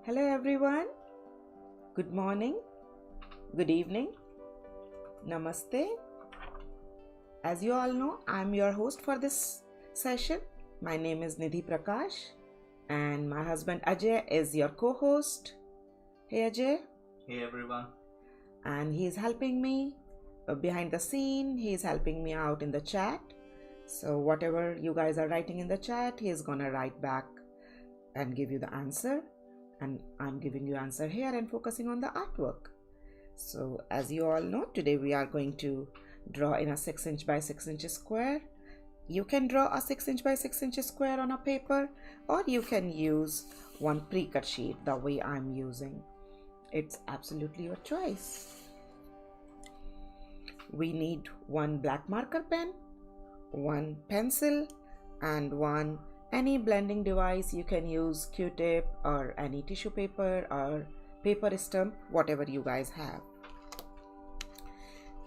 Hello everyone, good morning, good evening, namaste. As you all know, I'm your host for this session. My name is Nidhi Prakash and my husband Ajay is your co-host. Hey Ajay. Hey everyone. And he's helping me behind the scene, he's helping me out in the chat. So whatever you guys are writing in the chat, he's gonna write back and give you the answer. And I'm giving you answer here and focusing on the artwork. So as you all know, today we are going to draw in a 6 inch by 6 inch square. You can draw a 6 inch by 6 inch square on a paper, or you can use one pre-cut sheet the way I'm using. It's absolutely your choice. We need one black marker pen, one pencil, and one any blending device. You can use Q-tip or any tissue paper or paper stump, whatever you guys have.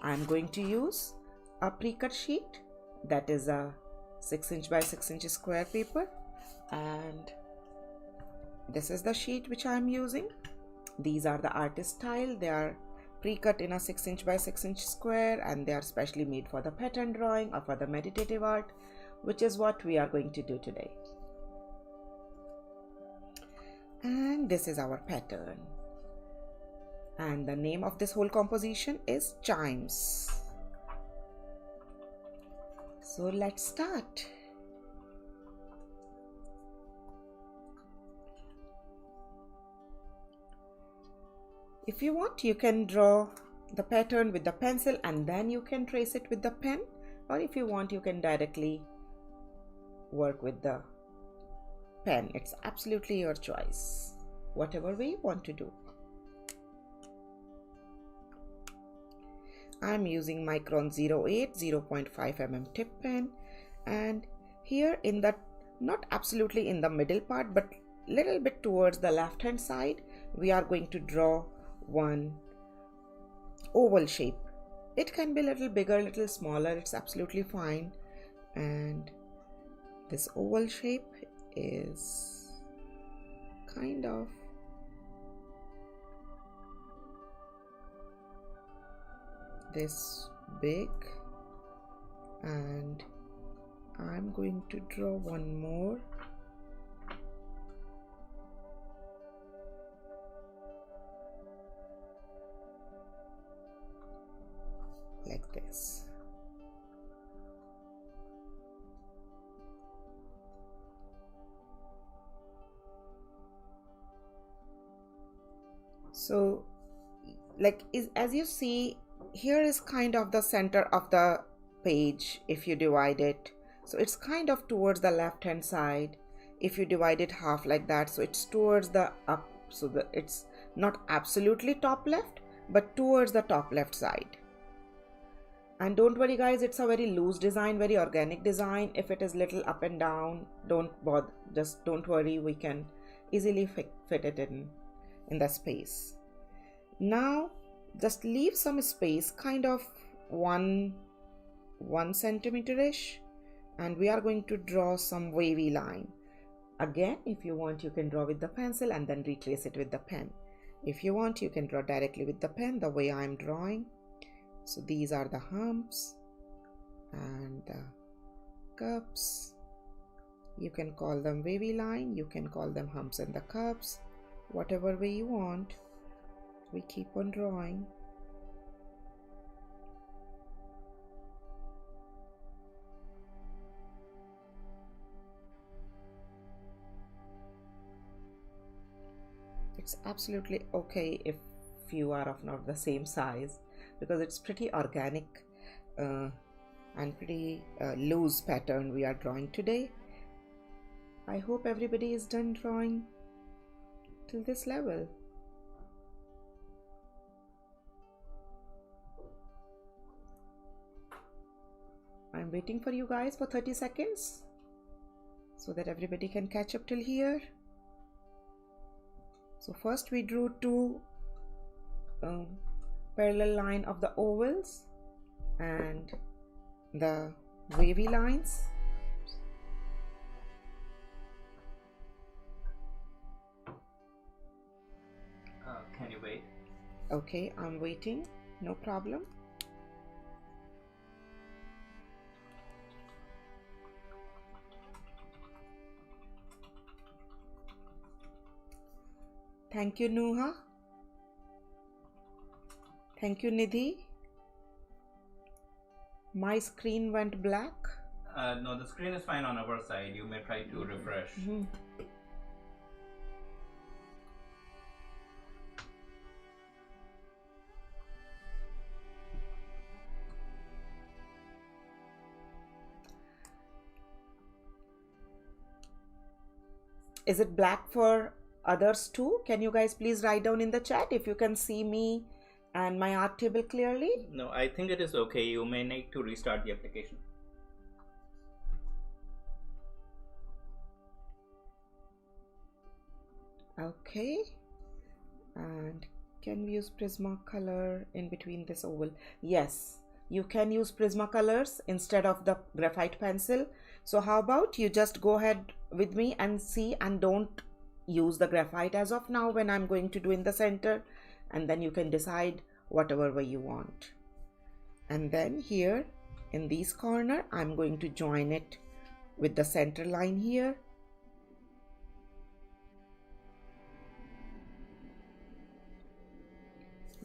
I'm going to use a pre-cut sheet that is a 6 inch by 6 inch square paper, and this is the sheet which I'm using. These are the artist style. They are pre-cut in a 6 inch by 6 inch square, and they are specially made for the pattern drawing or for the meditative art, which is what we are going to do today. And this is our pattern, and the name of this whole composition is CHIMES. So let's start. If you want, you can draw the pattern with the pencil and then you can trace it with the pen, or if you want, you can directly work with the pen. It's absolutely your choice, whatever way you want to do. I'm using Micron 08 0.5 mm tip pen, and here in the, not absolutely in the middle part, but little bit towards the left hand side, we are going to draw one oval shape. It can be a little bigger, little smaller, it's absolutely fine. And this oval shape is kind of this big, and I'm going to draw one more. Like this. So as you see, here is kind of the center of the page if you divide it. So it's kind of towards the left hand side. If you divide it half like that, so it's towards the up, so that it's not absolutely top left, but towards the top left side. And don't worry guys, it's a very loose design, very organic design. If it is little up and down, don't bother, just don't worry, we can easily fit it in the space. Now just leave some space, kind of 1 centimeter-ish, and we are going to draw some wavy line. Again, if you want, you can draw with the pencil and then retrace it with the pen. If you want, you can draw directly with the pen the way I'm drawing. So these are the humps and the cups. You can call them wavy line, you can call them humps and the cups, whatever way you want. We keep on drawing. It's absolutely okay if you are of not the same size, because it's pretty organic and pretty loose pattern we are drawing today. I hope everybody is done drawing till this level. I'm waiting for you guys for 30 seconds so that everybody can catch up till here. So first we drew two parallel line of the ovals and the wavy lines. Okay, I'm waiting, no problem. Thank you, Nuha. Thank you, Nidhi. My screen went black. No, the screen is fine on our side. You may try to refresh. Is it black for others too? Can you guys please write down in the chat if you can see me and my art table clearly? No, I think it is okay. You may need to restart the application. Okay. And can we use Prismacolor in between this oval? Yes, you can use Prismacolors instead of the graphite pencil. So how about you just go ahead with me and see, and don't use the graphite as of now when I'm going to do in the center, and then you can decide whatever way you want. And then here in this corner, I'm going to join it with the center line here.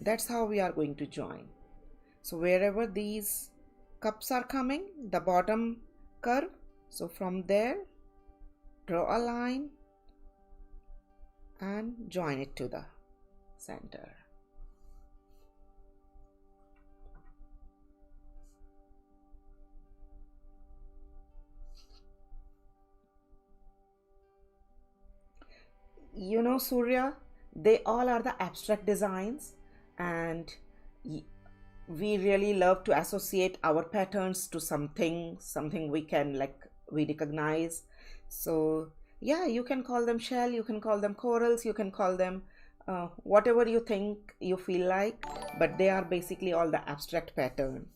That's how we are going to join. So wherever these cups are coming, the bottom curve, so from there draw a line and join it to the center. You know, Surya, they all are the abstract designs, and we really love to associate our patterns to something we can, like, we recognize. So yeah, you can call them shell, you can call them corals, you can call them whatever you think you feel like, but they are basically all the abstract pattern.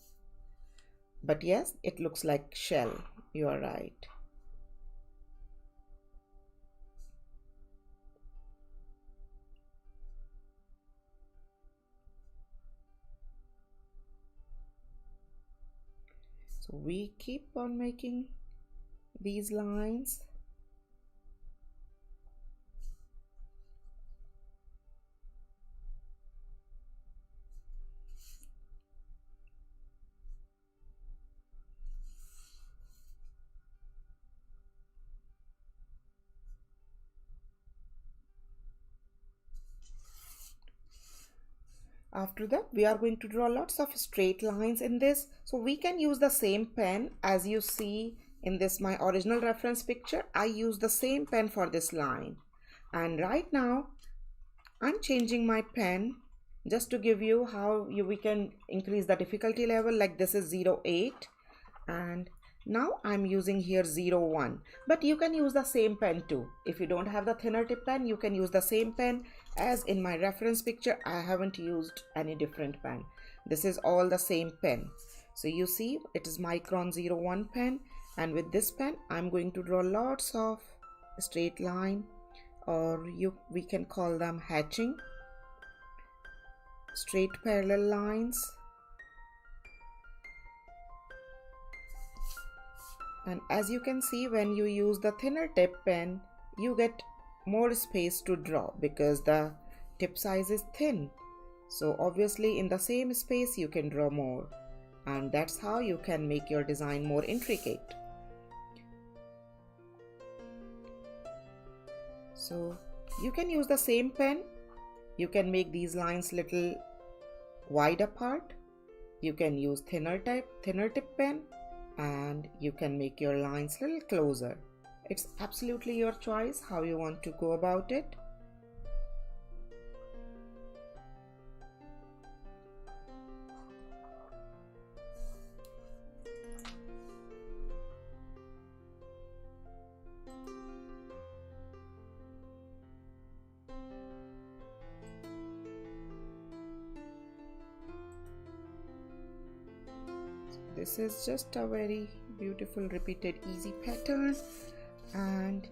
But yes, it looks like shell, you are right. So we keep on making these lines. After that, we are going to draw lots of straight lines in this. So we can use the same pen. As you see in this, my original reference picture, I use the same pen for this line. And right now, I'm changing my pen just to give you how we can increase the difficulty level. Like this is 08, and now I'm using here 01, but you can use the same pen too. If you don't have the thinner tip pen, you can use the same pen. As in my reference picture, I haven't used any different pen. This is all the same pen. So you see, it is Micron 01 pen, and with this pen I'm going to draw lots of straight line, or we can call them hatching, straight parallel lines. And as you can see, when you use the thinner tip pen, you get more space to draw because the tip size is thin. So obviously in the same space you can draw more, and that's how you can make your design more intricate. So you can use the same pen. You can make these lines little wide apart. You can use thinner tip pen, and you can make your lines little closer. It's absolutely your choice how you want to go about it. This is just a very beautiful repeated easy pattern, and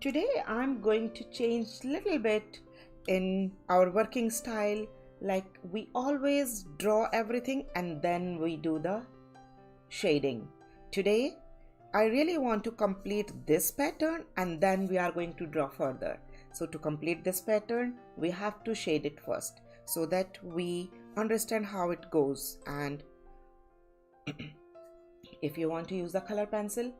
today I'm going to change little bit in our working style. like we always draw everything and then we do the shading. Today I really want to complete this pattern and then we are going to draw further. So to complete this pattern we have to shade it first so that we understand how it goes. And if you want to use the color pencil,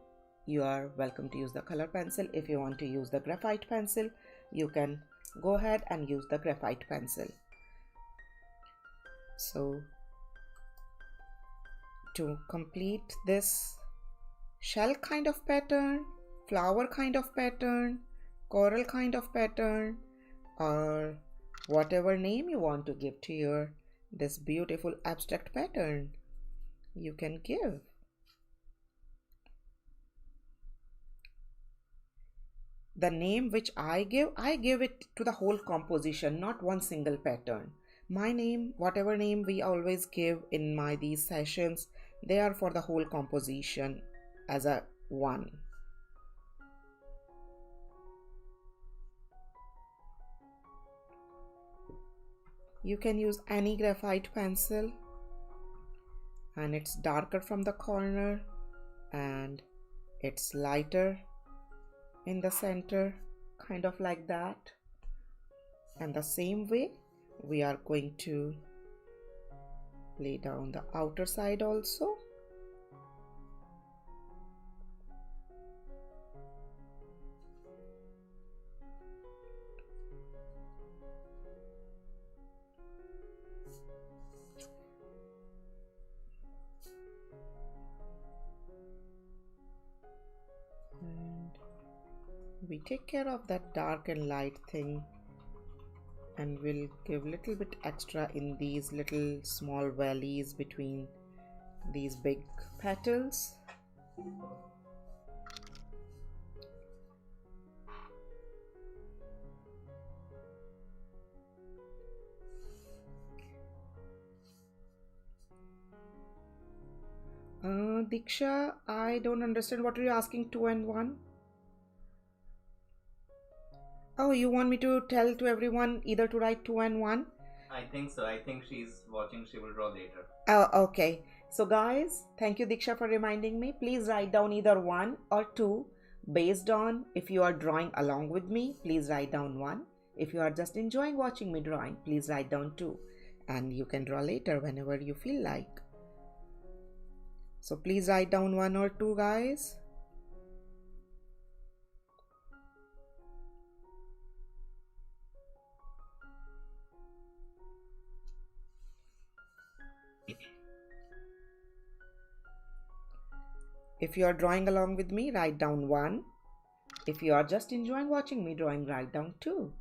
you are welcome to use the color pencil. If you want to use the graphite pencil, you can go ahead and use the graphite pencil. So to complete this shell kind of pattern, flower kind of pattern, coral kind of pattern, or whatever name you want to give to your this beautiful abstract pattern, you can give. The name which I give it to the whole composition, not one single pattern. My name, whatever name we always give in these sessions, they are for the whole composition as a one. You can use any graphite pencil, and it's darker from the corner and it's lighter in the center, kind of like that. And the same way we are going to lay down the outer side also. We take care of that dark and light thing, and we'll give little bit extra in these little small valleys between these big petals. Diksha, I don't understand what you're asking. 2 and 1. Oh, you want me to tell to everyone either to write 2 and 1? I think so. I think she's watching. She will draw later. Oh, okay. So guys, thank you Diksha for reminding me. Please write down either 1 or 2 based on if you are drawing along with me. Please write down 1. If you are just enjoying watching me drawing, please write down 2. And you can draw later whenever you feel like. So please write down 1 or 2, guys. If you are drawing along with me, write down 1. If you are just enjoying watching me drawing, write down 2.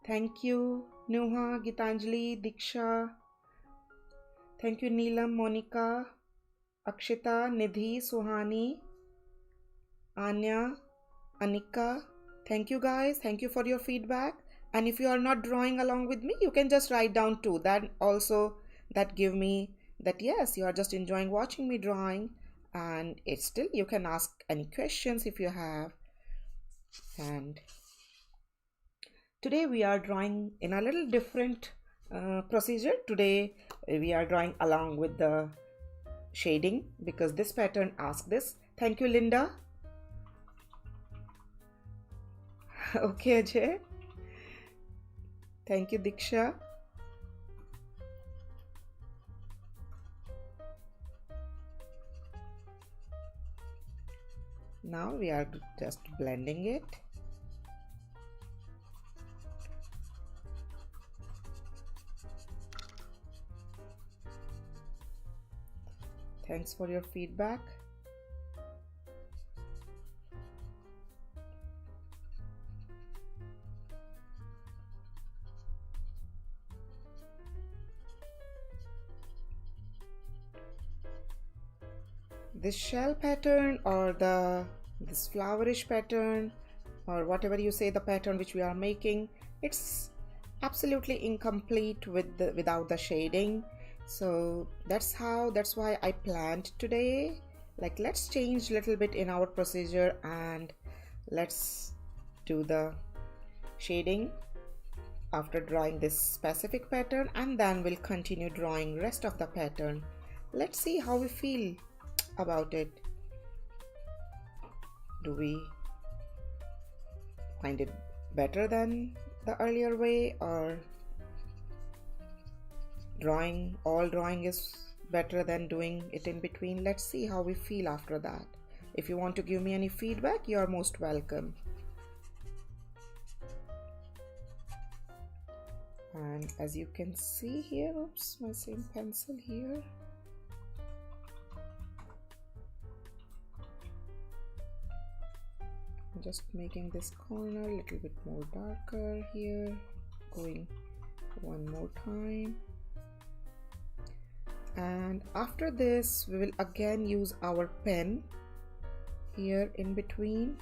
Thank you, Nuha, Gitanjali, Diksha. Thank you, Neelam, Monica, Akshita, Nidhi, Suhani, Anya, Anika. Thank you guys. Thank you for your feedback. And if you are not drawing along with me, you can just write down 2. That give me that yes, you are just enjoying watching me drawing. And it's still, you can ask any questions if you have. And today we are drawing in a little different procedure. Today we are drawing along with the shading because this pattern asks this. Thank you, Linda. Okay, Ajay. Thank you, Diksha. Now we are just blending it. Thanks for your feedback. This shell pattern or this flowerish pattern or whatever you say, the pattern which we are making, it's absolutely incomplete without the shading. So that's why I planned today, like, let's change a little bit in our procedure and let's do the shading. after drawing this specific pattern, and then we'll continue drawing rest of the pattern. Let's see how we feel about it. Do we find it better than the earlier way, or all drawing is better than doing it in between? Let's see how we feel after that. If you want to give me any feedback, you are most welcome. And as you can see here, oops, my same pencil here. I'm just making this corner a little bit more darker here, going one more time. And after this, we will again use our pen here in between.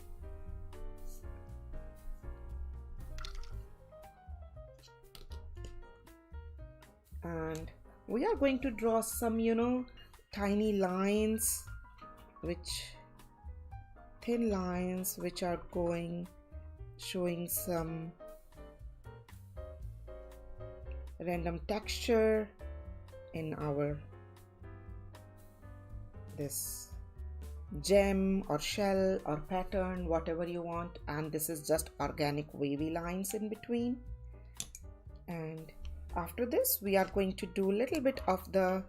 And we are going to draw some, tiny lines, thin lines, which are showing some random texture in this gem or shell or pattern, whatever you want. And this is just organic wavy lines in between. And after this, we are going to do a little bit of the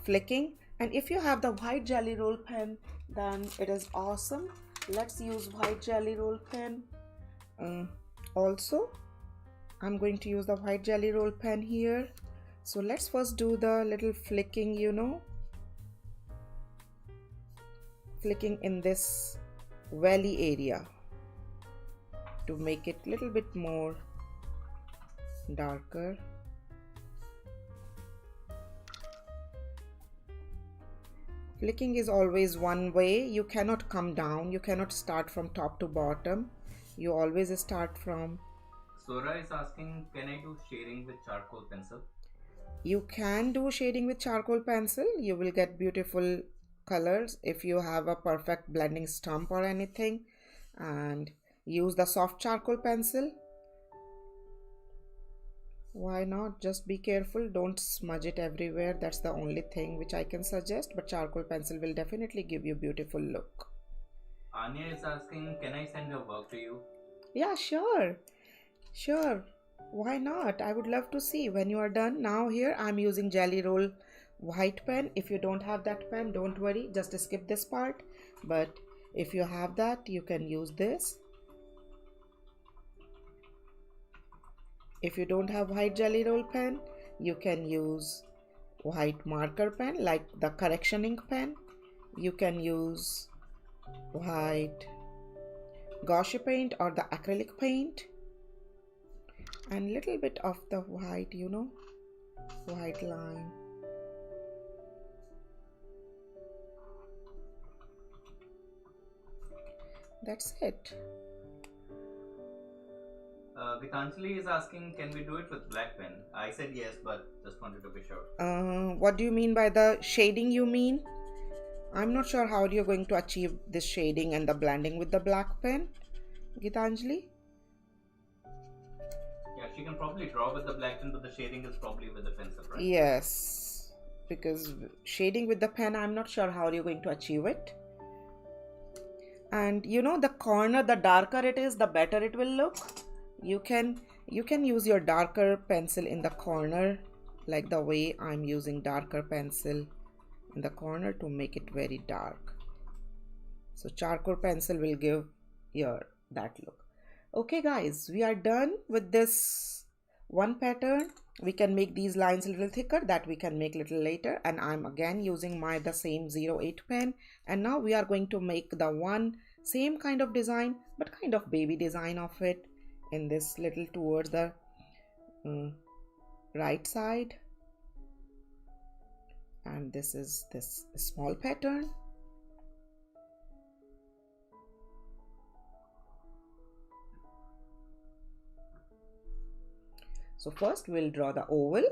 flicking. And if you have the white jelly roll pen, then it is awesome. Let's use white jelly roll pen. Also, I'm going to use the white jelly roll pen here. So let's first do the little flicking, flicking in this valley area to make it a little bit more darker. Flicking is always one way. You cannot come down. You cannot start from top to bottom. You always start from... Sora is asking, can I do shading with charcoal pencil? You can do shading with charcoal pencil. You will get beautiful colors if you have a perfect blending stump or anything. And use the soft charcoal pencil. Why not? Just be careful, don't smudge it everywhere. That's the only thing which I can suggest, but charcoal pencil will definitely give you a beautiful look. Anya is asking, can I send your work to you? Yeah, sure. Why not? I would love to see when you are done. Now here I'm using jelly roll white pen. If you don't have that pen, don't worry, just skip this part. But if you have that, you can use this. If you don't have white jelly roll pen, you can use white marker pen like the correction ink pen. You can use white gouache paint or the acrylic paint, and little bit of the white, white line. That's it. Gitanjali is asking, can we do it with black pen? I said yes, but just wanted to be sure. What do you mean by the shading you mean? I'm not sure how you're going to achieve this shading and the blending with the black pen, Gitanjali. Yeah, she can probably draw with the black pen, but the shading is probably with the pencil, right? Yes, because shading with the pen, I'm not sure how you're going to achieve it. And the corner, the darker it is, the better it will look. You can use your darker pencil in the corner, like the way I'm using darker pencil in the corner to make it very dark. So charcoal pencil will give that look. Okay guys, we are done with this one pattern. We can make these lines a little thicker, that we can make little later. And I'm again using the same 08 pen. And now we are going to make the same kind of design, but kind of baby design of it in this little towards the right side. And this is this small pattern. So first we'll draw the oval,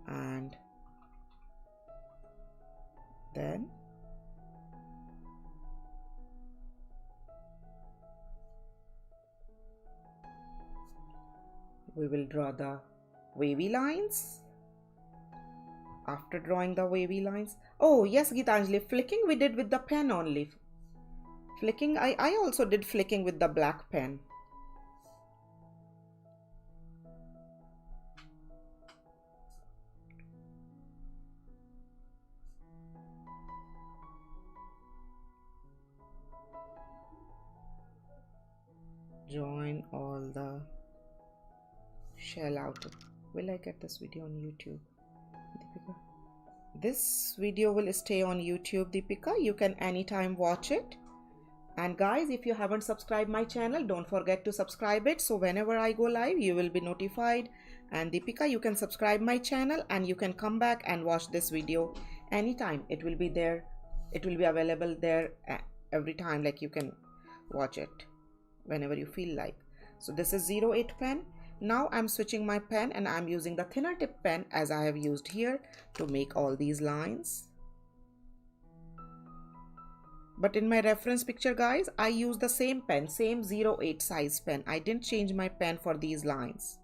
and then we will draw the wavy lines. After drawing the wavy lines, oh yes Gitanjali, flicking we did with the pen only. Flicking, I also did flicking with the black pen. Join all the shell out. Will I get this video on YouTube, Deepika? This video will stay on YouTube, Deepika. You can anytime watch it. And guys, if you haven't subscribed my channel, don't forget to subscribe it, so whenever I go live you will be notified. And Deepika, you can subscribe my channel and you can come back and watch this video anytime. It will be there, it will be available there every time, like you can watch it whenever you feel like. So this is 08 pen. Now I'm switching my pen and I'm using the thinner tip pen as I have used here to make all these lines. But in my reference picture guys, I use the same pen, same 08 size pen. I didn't change my pen for these lines.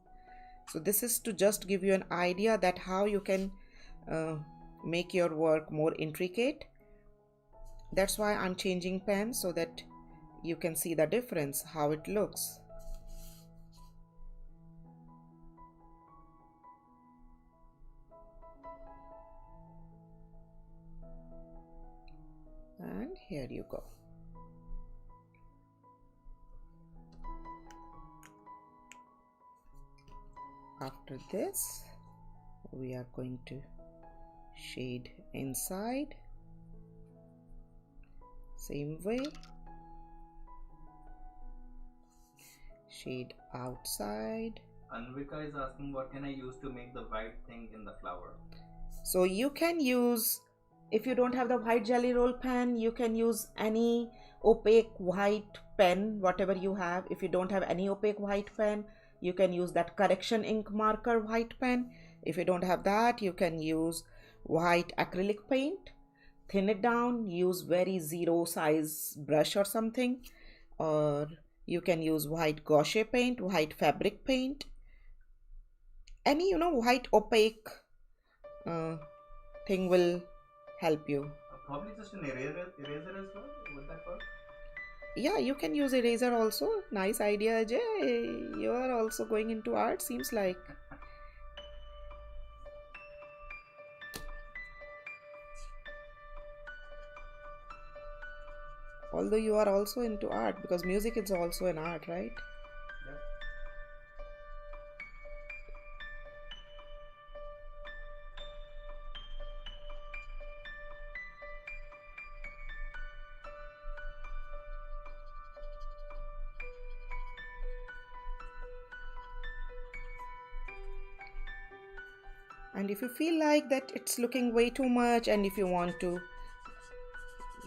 So this is to just give you an idea that how you can make your work more intricate. That's why I'm changing pen, so that you can see the difference, how it looks. And here you go. After this, we are going to shade inside, same way, shade outside. Anvika is asking what can I use to make the white thing in the flower. So you can use, if you don't have the white jelly roll pen, you can use any opaque white pen, whatever you have. If you don't have any opaque white pen, you can use that correction ink marker white pen. If you don't have that, you can use white acrylic paint. Thin it down, use very 0 size brush or something. Or you can use white gouache paint, white fabric paint. Any, white opaque thing will help you. Probably just an eraser as well. Would that work? Yeah, you can use eraser also. Nice idea, Ajay. You are also going into art, seems like. Although you are also into art, because music is also an art, right? Yeah. And if you feel like that it's looking way too much, and if you want to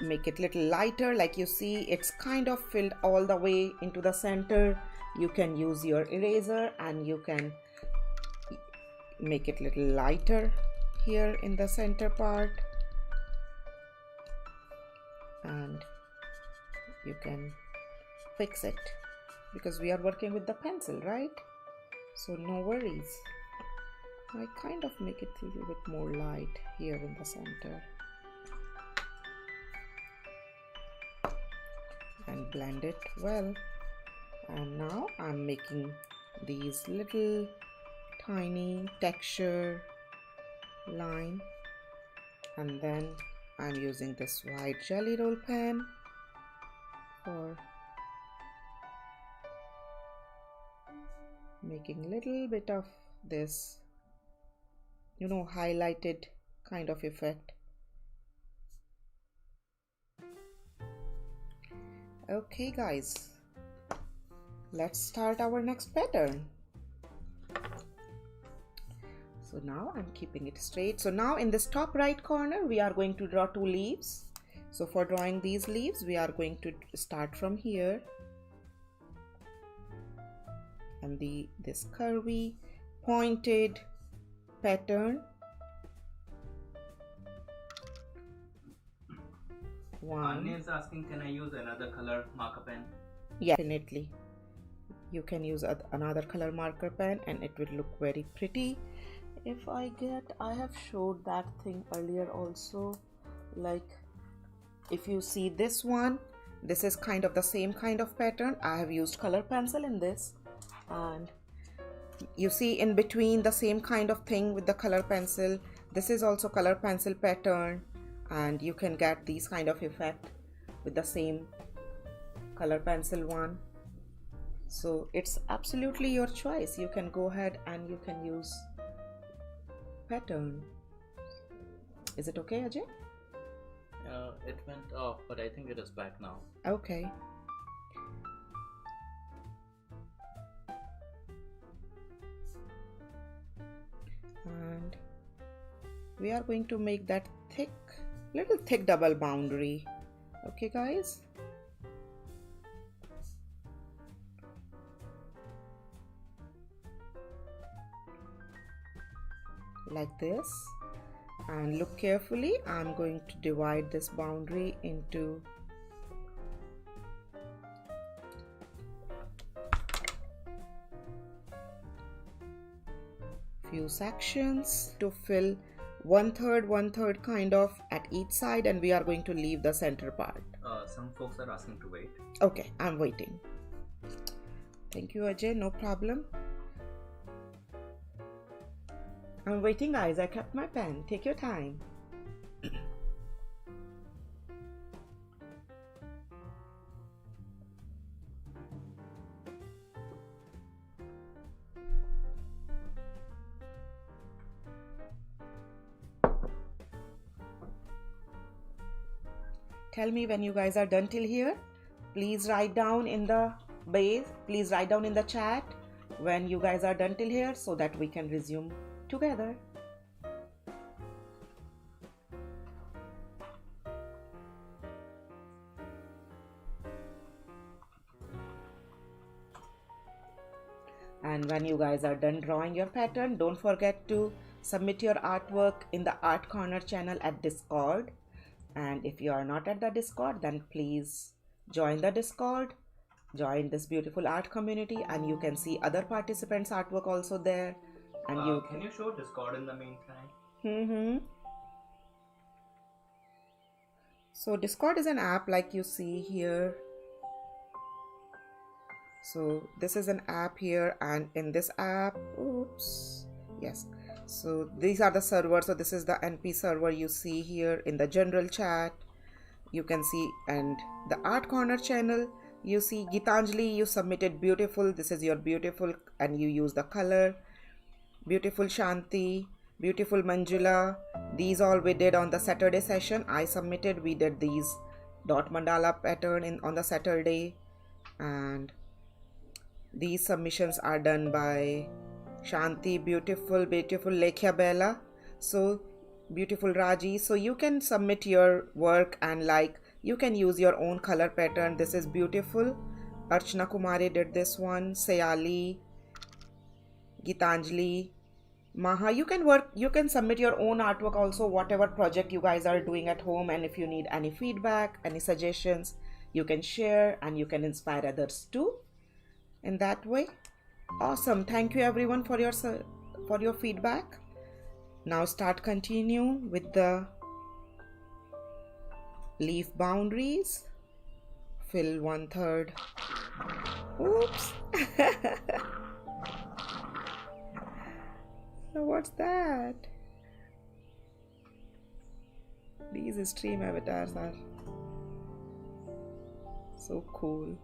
make it little lighter, like you see it's kind of filled all the way into the center, you can use your eraser and you can make it little lighter here in the center part, and you can fix it because we are working with the pencil, right? So no worries. I kind of make it a little bit more light here in the center and blend it well. And now I'm making these little tiny texture line, and then I'm using this white jelly roll pen for making little bit of this, highlighted kind of effect. Okay guys, let's start our next pattern. So now I'm keeping it straight. So now in this top right corner we are going to draw 2 leaves. So for drawing these leaves we are going to start from here, and this curvy pointed pattern. Anya is asking, can I use another color marker pen? Yeah, definitely. you can use another color marker pen and it will look very pretty. If I have showed that thing earlier also, like if you see this one, this is kind of the same kind of pattern. I have used color pencil in this, and you see in between the same kind of thing with the color pencil. This is also color pencil pattern, and you can get these kind of effect with the same color pencil one. So it's absolutely your choice. You can go ahead and you can use pattern. Is it okay, Ajay? It went off, but I think it is back now. Okay. And we are going to make that little thick double boundary. Okay, guys? Like this. And look carefully, I'm going to divide this boundary into few sections to fill 1/3 kind of at each side, and we are going to leave the center part. Some folks are asking to wait. Okay, I'm waiting. Thank you, Ajay, no problem. I'm waiting, guys. I kept my pen. Take your time. Tell me when you guys are done till here. Please write down in the base. Please write down in the chat when you guys are done till here so that we can resume together. And when you guys are done drawing your pattern, don't forget to submit your artwork in the Art Corner channel at Discord. And if you are not at the Discord, then please join the Discord, join this beautiful art community, and you can see other participants' artwork also there. And can you show Discord in the meantime? So Discord is an app like you see here. So this is an app here, and in this app, so these are the servers. So this is the NP server you see here in the general chat. You can see, and the Art Corner channel, you see Gitanjali, you submitted beautiful. This is your beautiful, and you use the color. Beautiful Shanti, beautiful Manjula. These all we did on the Saturday session. I submitted. We did these dot mandala pattern on the Saturday, and these submissions are done by Shanti, beautiful Lekhya Bella, so beautiful Raji. So you can submit your work and you can use your own color pattern. This is beautiful. Archana Kumari did this one. Sayali, Gitanjali, Maha. You can submit your own artwork also, whatever project you guys are doing at home. And if you need any feedback, any suggestions, you can share and you can inspire others too in that way. Awesome. Thank you everyone for your feedback. Now continue with the leaf boundaries. Fill 1/3. Oops. What's that? These stream avatars are so cool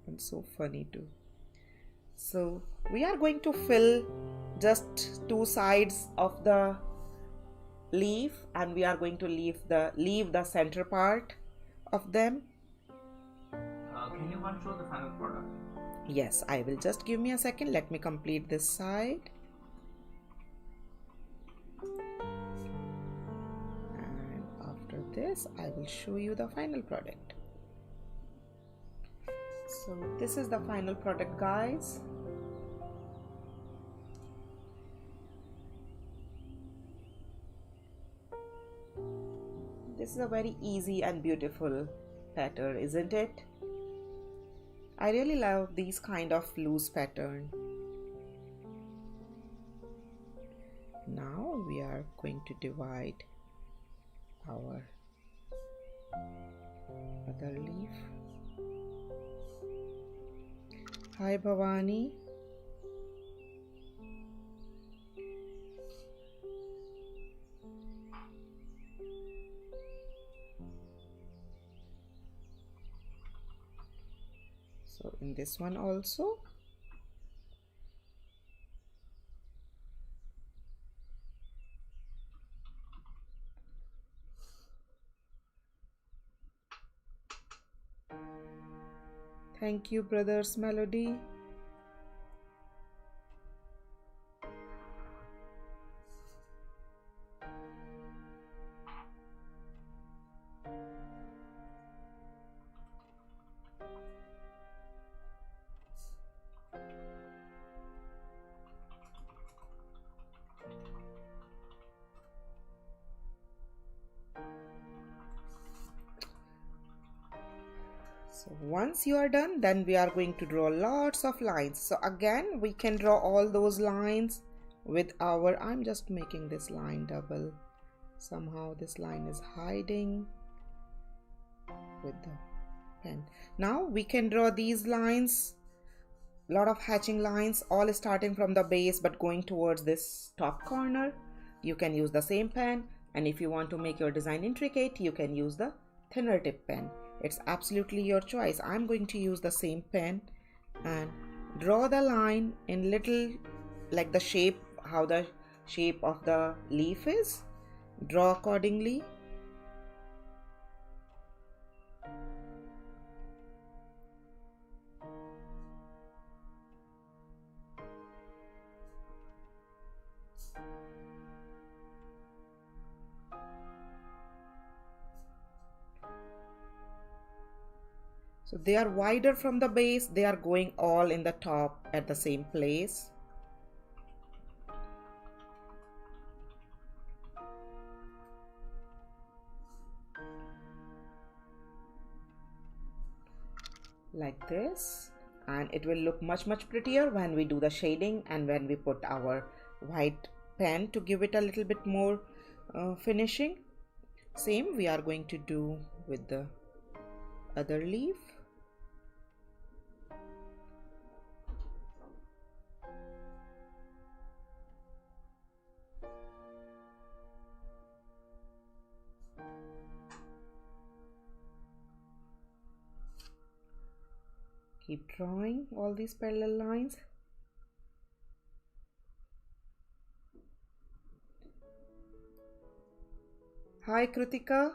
and so funny too. So we are going to fill just two sides of the leaf, and we are going to leave the center part of them. Can you show the final product? Yes, I will. Just give me a second. Let me complete this side. And after this, I will show you the final product. So this is the final product, guys. This is a very easy and beautiful pattern, isn't it? I really love these kind of loose pattern. Now we are going to divide our other leaf. Hi Bhavani. So in this one also. Thank you, Brothers Melody. So once you are done, then we are going to draw lots of lines. So again, we can draw all those lines with our, I'm just making this line double. Somehow this line is hiding with the pen. Now we can draw these lines, lot of hatching lines, all starting from the base but going towards this top corner. You can use the same pen, and if you want to make your design intricate, you can use the thinner tip pen. It's absolutely your choice. I'm going to use the same pen and draw the line in little, like the shape, how the shape of the leaf is. Draw accordingly. So they are wider from the base, they are going all in the top at the same place. Like this, and it will look much prettier when we do the shading and when we put our white pen to give it a little bit more finishing. Same we are going to do with the other leaf. Keep drawing all these parallel lines. Hi Kritika,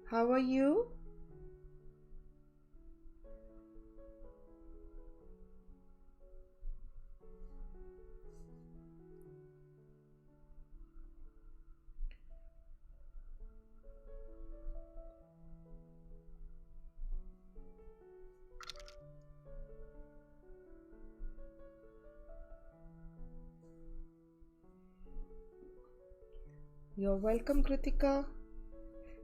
how are you? You're welcome, Kritika.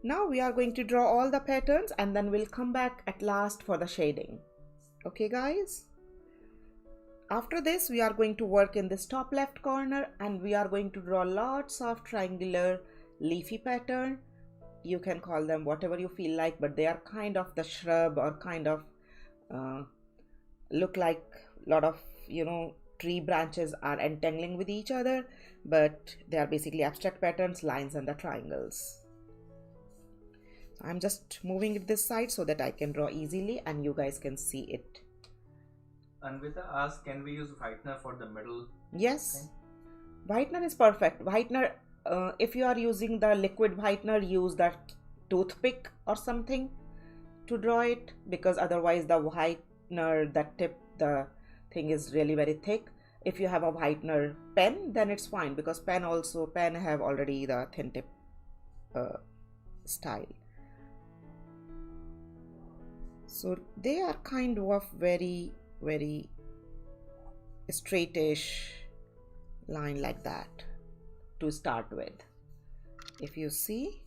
Now we are going to draw all the patterns and then we'll come back at last for the shading. Okay, guys? After this, we are going to work in this top left corner and we are going to draw lots of triangular leafy pattern. You can call them whatever you feel like, but they are kind of the shrub or kind of look like a lot of, tree branches are entangling with each other, but they are basically abstract patterns, lines and the triangles. I'm just moving it this side so that I can draw easily and you guys can see it. Anvita asked, can we use whitener for the middle? Yes, whitener is perfect. Whitener, if you are using the liquid whitener, use that toothpick or something to draw it, because otherwise the whitener, the tip, the thing is really very thick. If you have a whitener pen, then it's fine, because pen have already the thin tip style. So they are kind of very straightish line like that to start with. If you see,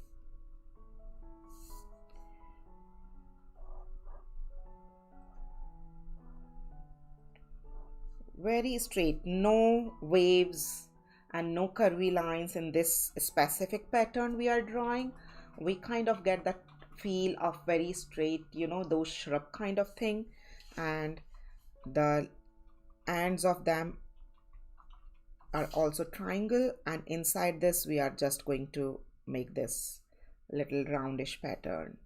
very straight, no waves and no curvy lines in this specific pattern we are drawing. We kind of get that feel of very straight, you know, those shrub kind of thing, and the ends of them are also triangle, and inside this we are just going to make this little roundish pattern.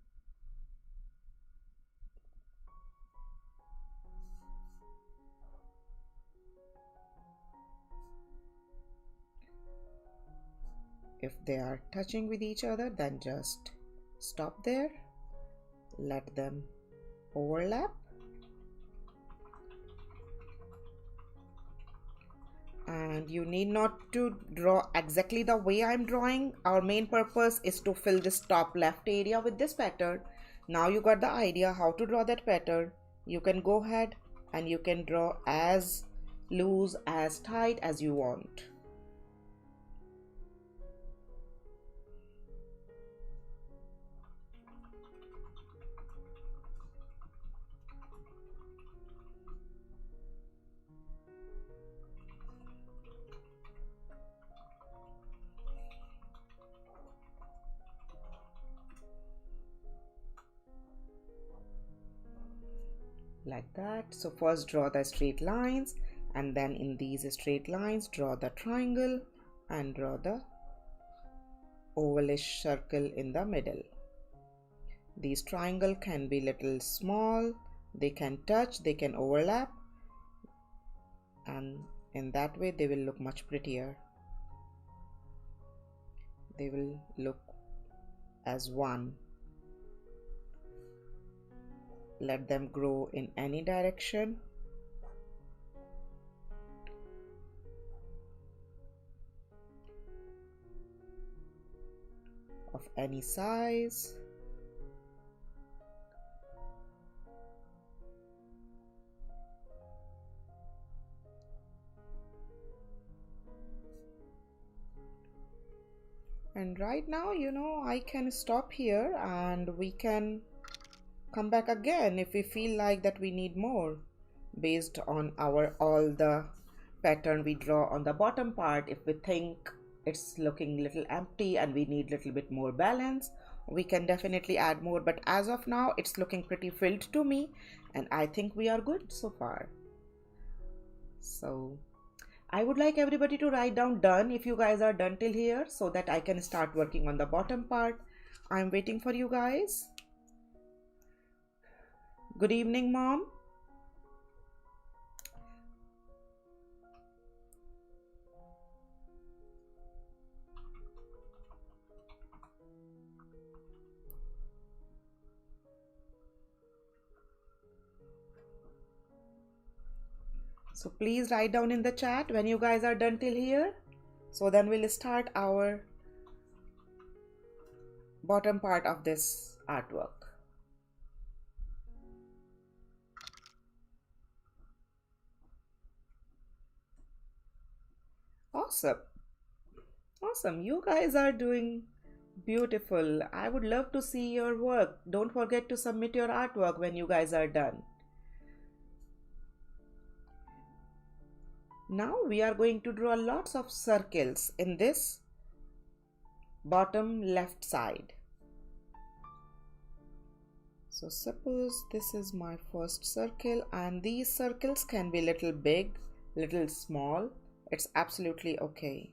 If they are touching with each other, then just stop there, let them overlap, and you need not to draw exactly the way I'm drawing. Our main purpose is to fill this top left area with this pattern. Now you got the idea how to draw that pattern. You can go ahead and you can draw as loose, as tight as you want. Like that. So first draw the straight lines, and then in these straight lines draw the triangle and draw the ovalish circle in the middle. These triangle can be little small, they can touch, they can overlap, and in that way they will look much prettier. They will look as one. Let them grow in any direction. Of any size. And right now, you know, I can stop here and we can come back again if we feel like that we need more based on our all the pattern we draw on the bottom part. If we think it's looking little empty and we need little bit more balance, we can definitely add more, but as of now it's looking pretty filled to me, and I think we are good so far. So I would like everybody to write down done if you guys are done till here, so that I can start working on the bottom part. I'm waiting for you guys. Good evening, Mom. So please write down in the chat when you guys are done till here. So then we'll start our bottom part of this artwork. Awesome. Awesome. You guys are doing beautiful. I would love to see your work. Don't forget to submit your artwork when you guys are done. Now we are going to draw lots of circles in this bottom left side. So suppose this is my first circle, and these circles can be little big, little small. It's absolutely okay.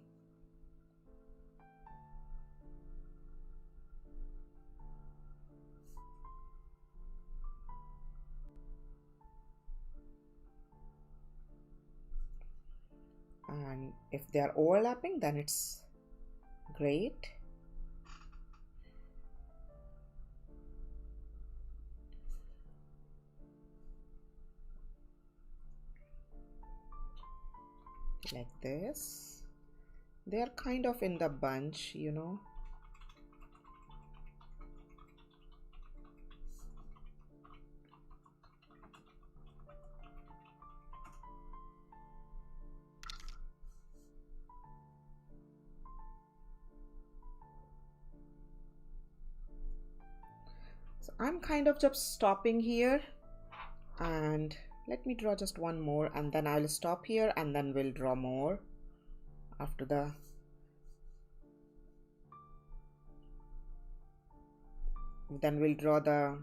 And if they are overlapping, then it's great. Like this. They are kind of in the bunch, you know. So I'm kind of just stopping here and Let me draw just one more and then I'll stop here and then we'll draw more after the then we'll draw the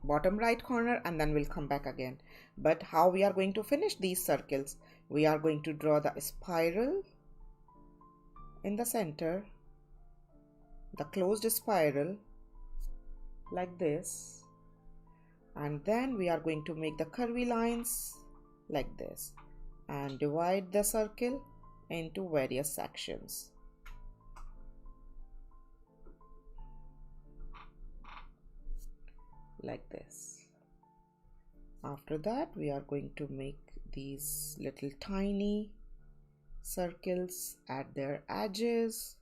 bottom right corner and then we'll come back again. But how we are going to finish these circles? We are going to draw the spiral in the center, the closed spiral like this, and then we are going to make the curvy lines like this and divide the circle into various sections. Like this. After that, we are going to make these little tiny circles at their edges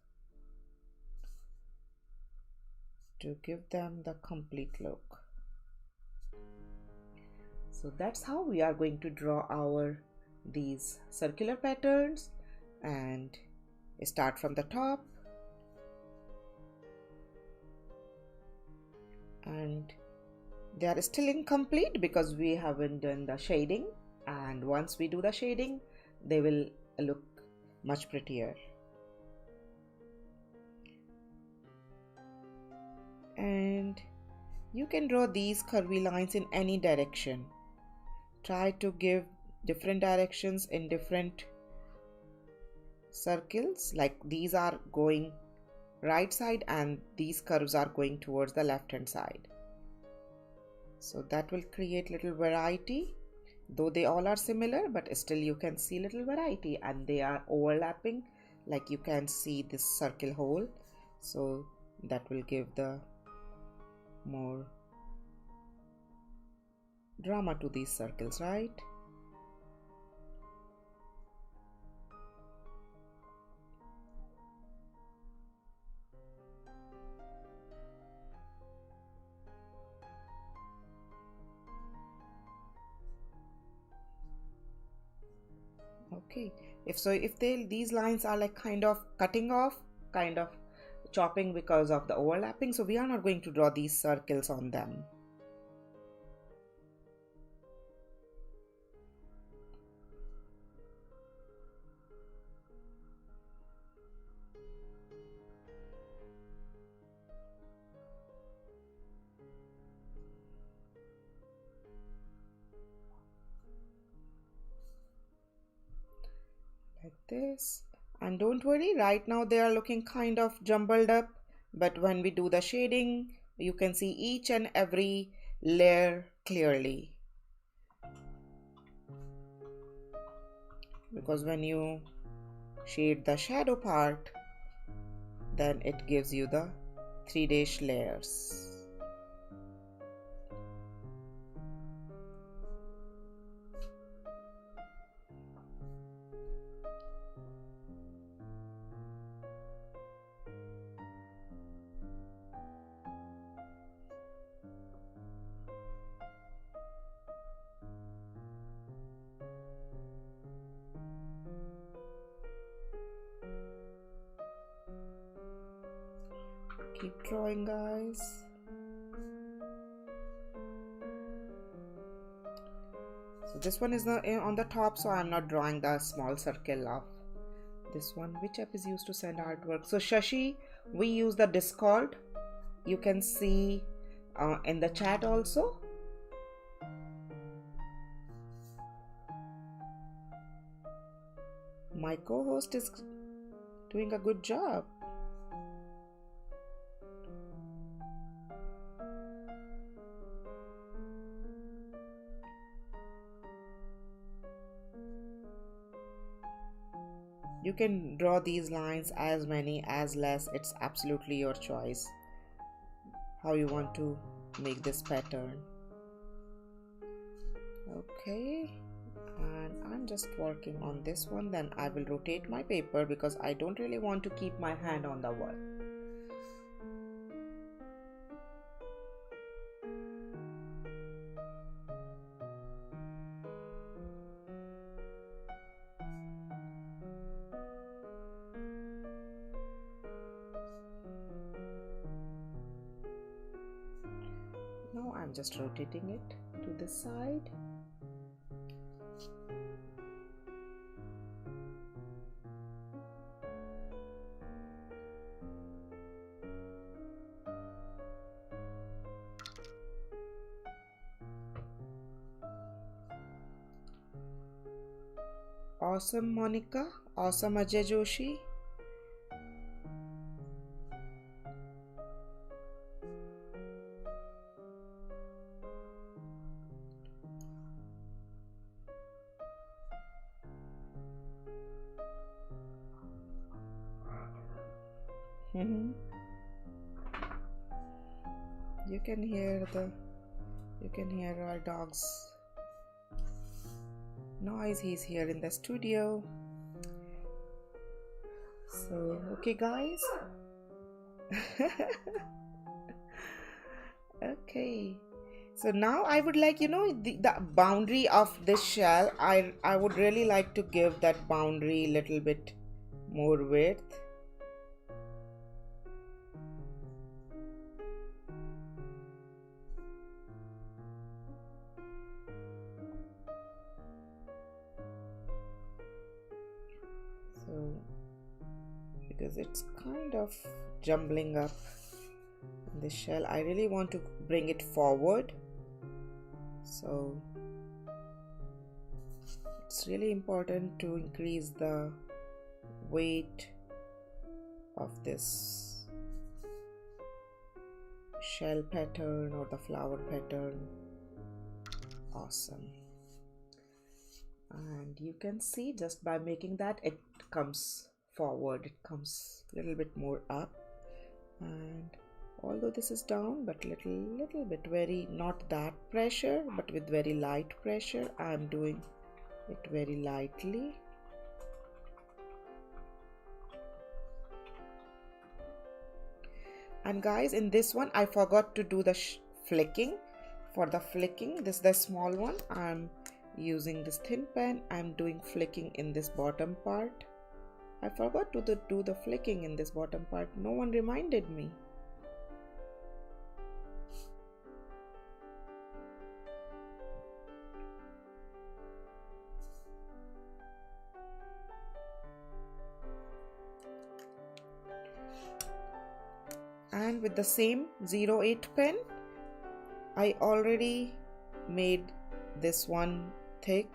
to give them the complete look. So that's how we are going to draw our these circular patterns, and start from the top and they are still incomplete because we haven't done the shading, and once we do the shading they will look much prettier. And you can draw these curvy lines in any direction. Try to give different directions in different circles, like these are going right side and these curves are going towards the left hand side. So that will create little variety, though they all are similar, but still you can see little variety and they are overlapping, like you can see this circle hole. So that will give the more drama to these circles, right? Okay, if these lines are like kind of cutting off, kind of chopping because of the overlapping, so we are not going to draw these circles on them. Like this. And don't worry, right now they are looking kind of jumbled up, but when we do the shading you can see each and every layer clearly, because when you shade the shadow part then it gives you the 3D layers. Keep drawing, guys. So this one is on the top, so I'm not drawing the small circle of this one. Which app is used to send artwork? So Shashi, we use the Discord. You can see in the chat also. My co-host is doing a good job. You can draw these lines as many, as less, it's absolutely your choice how you want to make this pattern. Okay, and I'm just working on this one, then I will rotate my paper because I don't really want to keep my hand on the wall. Now I'm just rotating it to this side. Awesome, Monica. Awesome, Ajay Joshi. You can hear our dog's noise. He's here in the studio. So okay guys. Okay, so now I would like, the boundary of this shell, I would really like to give that boundary a little bit more width. So because it's kind of jumbling up in the shell, I really want to bring it forward. So it's really important to increase the weight of this shell pattern or the flower pattern. Awesome. And you can see just by making that, it comes forward, it comes a little bit more up. And although this is down, but little bit, very not that pressure, but with very light pressure, I'm doing it very lightly. And guys, in this one I forgot to do the flicking. For the flicking, this is the small one, I'm using this thin pen. I'm doing flicking in this bottom part. I forgot to do the flicking in this bottom part. No one reminded me. And with the same 08 pen, I already made this one thick,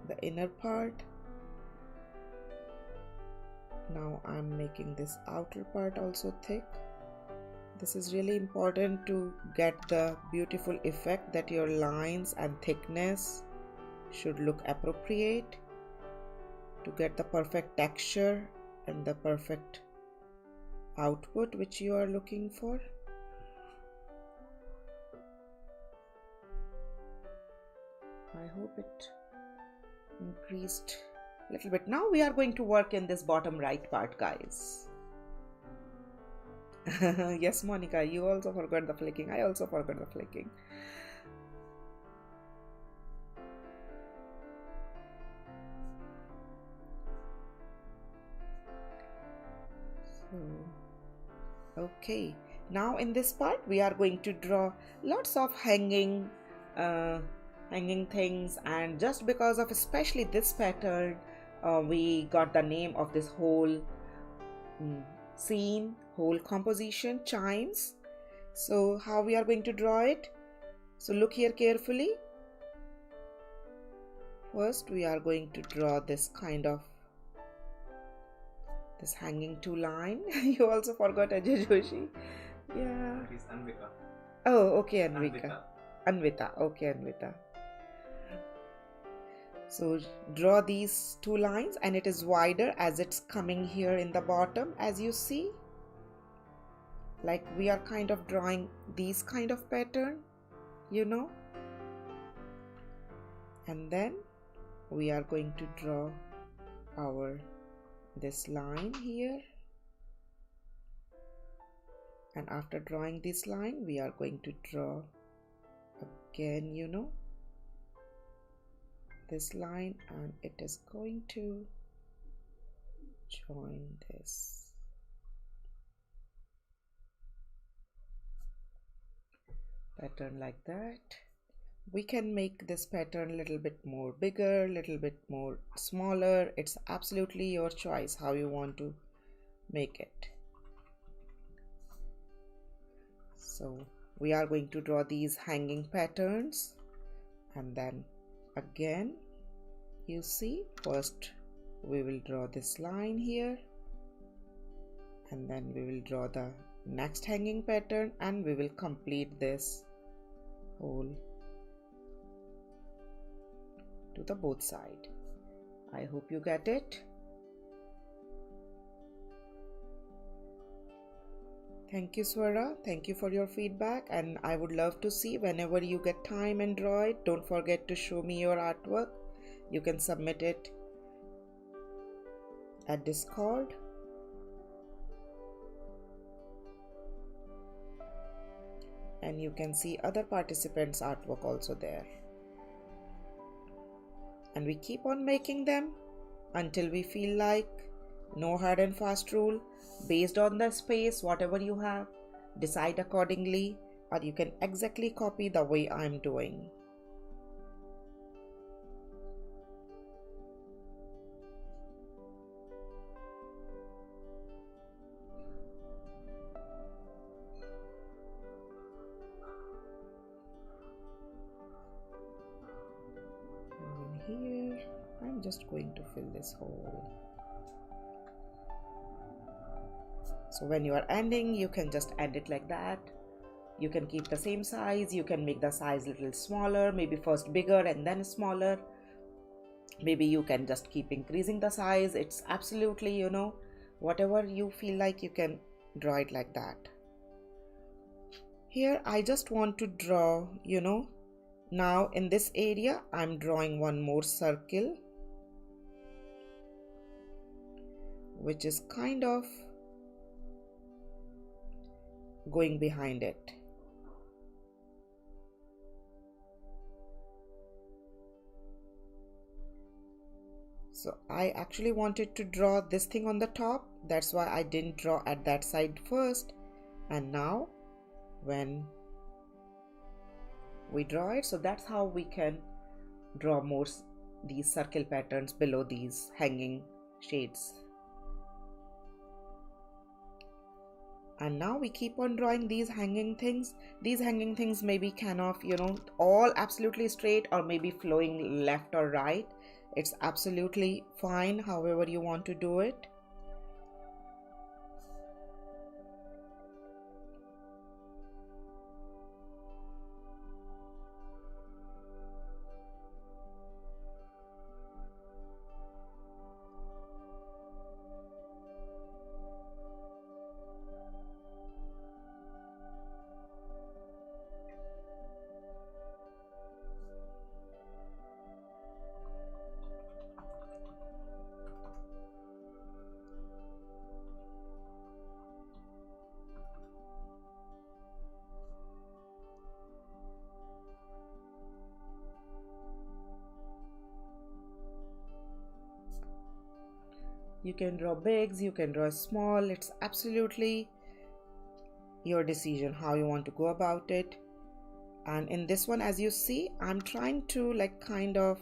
the inner part. Now I'm making this outer part also thick. This is really important to get the beautiful effect that your lines and thickness should look appropriate, to get the perfect texture and the perfect output which you are looking for. I hope it increased a little bit. Now we are going to work in this bottom right part, guys. Yes, Monica, you also forgot the flicking. I also forgot the flicking. Okay, now in this part we are going to draw lots of hanging things, and just because of especially this pattern, we got the name of this whole scene, whole composition, chimes. So how we are going to draw it? So look here carefully. First we are going to draw this kind of this hanging two line. You also forgot Ajay Joshi. Yeah. It is Anvika. Oh, okay, Anvita. Okay, Anvita. So draw these two lines, and it is wider as it's coming here in the bottom, as you see. Like we are kind of drawing these kind of pattern, And then we are going to draw this line here. And after drawing this line, we are going to draw again, this line, and it is going to join this. Pattern like that. We can make this pattern a little bit more bigger, little bit more smaller. It's absolutely your choice how you want to make it. So we are going to draw these hanging patterns, and then again You see, first we will draw this line here, and then we will draw the next hanging pattern, and we will complete this hole to the both side. I hope you get it. Thank you, Swara. Thank you for your feedback, and I would love to see whenever you get time and draw it. Don't forget to show me your artwork. You can submit it at Discord. And you can see other participants' artwork also there. And we keep on making them until we feel like. No hard and fast rule. Based on the space, whatever you have, decide accordingly, or you can exactly copy the way I'm doing. And here, I'm just going to fill this hole. So when you are ending, you can just end it like that. You can keep the same size. You can make the size a little smaller, maybe first bigger and then smaller. Maybe you can just keep increasing the size. It's absolutely, whatever you feel like, you can draw it like that. Here, I just want to draw, now in this area, I'm drawing one more circle, which is kind of going behind it. So I actually wanted to draw this thing on the top. That's why I didn't draw at that side first. And now when we draw it, so that's how we can draw more these circle patterns below these hanging shades. And now we keep on drawing these hanging things. These hanging things may be kind of, all absolutely straight, or maybe flowing left or right. It's absolutely fine however you want to do it. You can draw bigs, you can draw small. It's absolutely your decision how you want to go about it. And in this one, as you see, I'm trying to kind of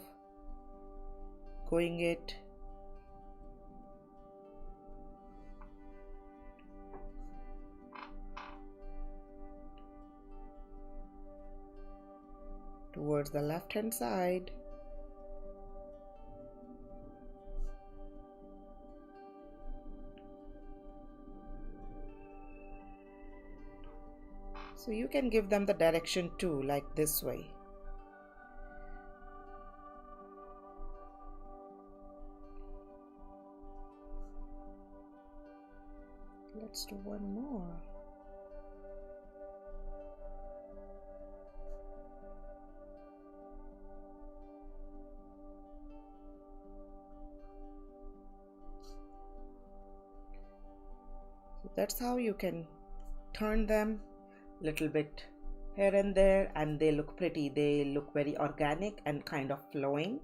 going it towards the left hand side. So you can give them the direction too, like this way. Let's do one more. So that's how you can turn them little bit here and there, and they look pretty. They look very organic and kind of flowing.